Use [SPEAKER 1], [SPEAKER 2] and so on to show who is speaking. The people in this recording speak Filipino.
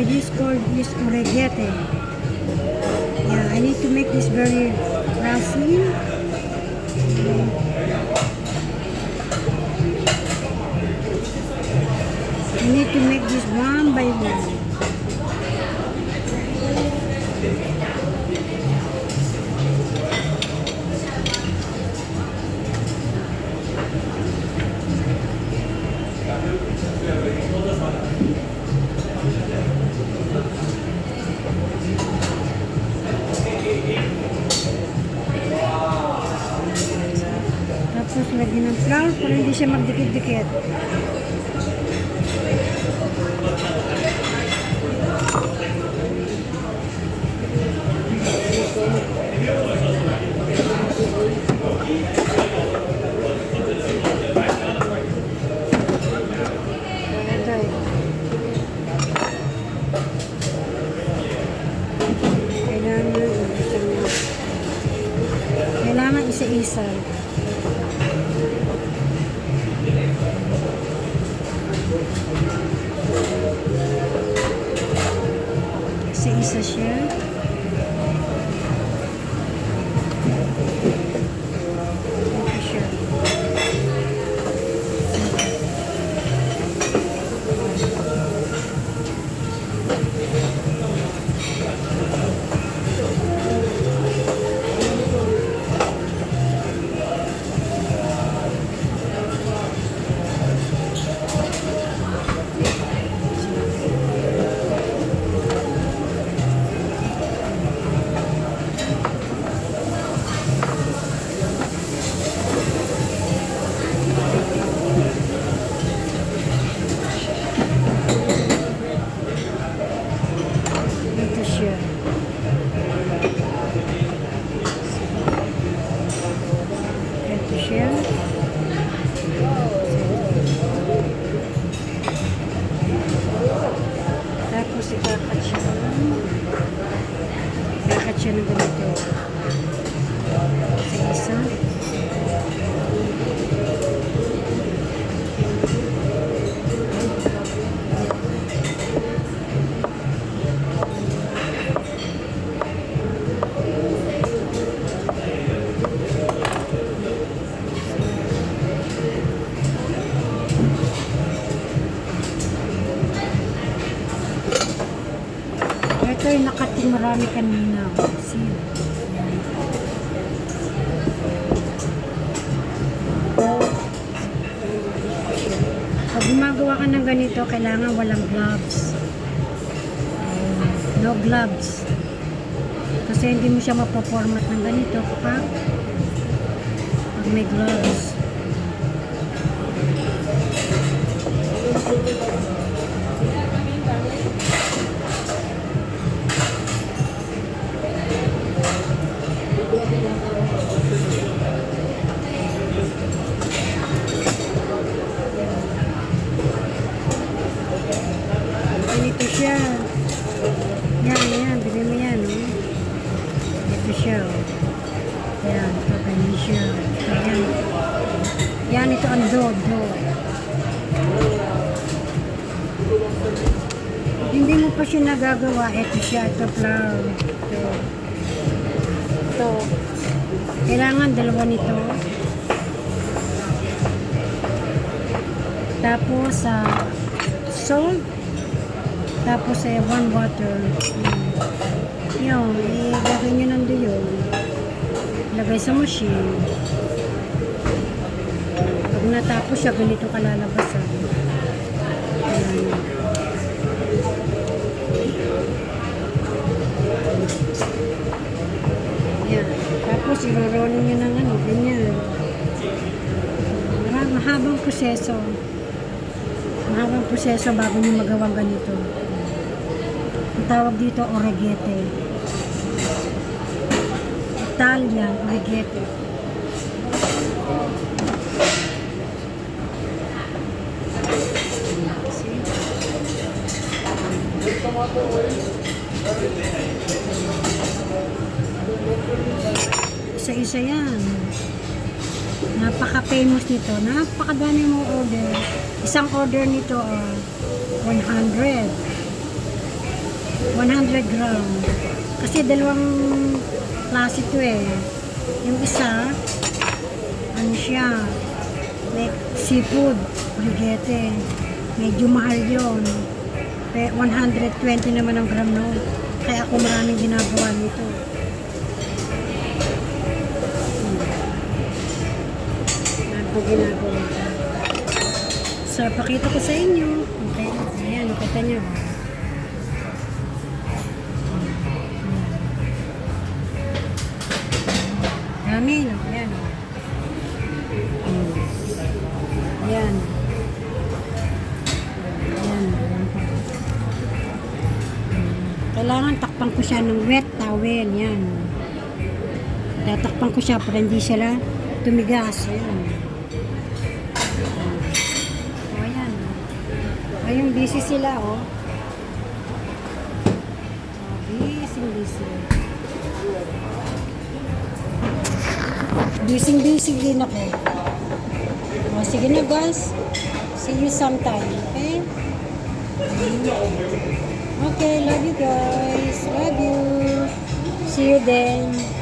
[SPEAKER 1] this called is oregete. Yeah, I need to make this very glassy. I need to make this one by one. Tapos lagyan ng flour para hindi siya magdikit-dikit. Kailangan isa-isa. Isa-isa siya. Ito siya. Tapos ikakat siya ng ganito sa isa. Ito yung nakating marami kanina. See? Pag gumagawa ka ng ganito, kailangan walang gloves. No gloves. Kasi hindi mo siya mapoformat ng ganito kapag may gloves. Ganito siya. Yan, bili mo yan, oh. Ito siya, oh. Yan, ito, ganyan siya. Yan. Yan, ito ang dodo. Hindi mo pa siya nagagawa. Ito siya, ito flour. Ito. Kailangan dalawa nito. Tapos, salt. Tapos, 1 water. Yun, ilagay nyo nando yun. Ilagay sa machine. Pag natapos siya, ganito kalalabasan. Ayan. Ayan. Tapos, irorolling nyo ng ganyan. Mahabang proseso. Mahabang proseso bago nyo magawang ganito. Ang tawag dito, oregete. Italian, oregete. Isa-isa yan. Napaka-famous nito. Napakadami mong order. Isang order nito, 100. 100 gram. Kasi dalawang klase ito eh. Yung isa, ano siya, may seafood, brigete. Medyo mahal yun. 120 naman ang gram noon. Kaya ako maraming ginagawa nito. Ako ginagawa ko. So, pakita ko sa inyo. Okay. Ayan, nakita niyo. Dami, no? Ayan, o. Ayan. Ayan, ayan pa. Kailangan takpan ko siya ng wet towel. Yan. Tatakpan ko siya para hindi sila tumigas. Ayan. O, ayan. Ayun, busy sila, oh. Busy. Busy din ako. O, sige na, guys. See you sometime, okay? Okay, love you guys. Love you. See you then.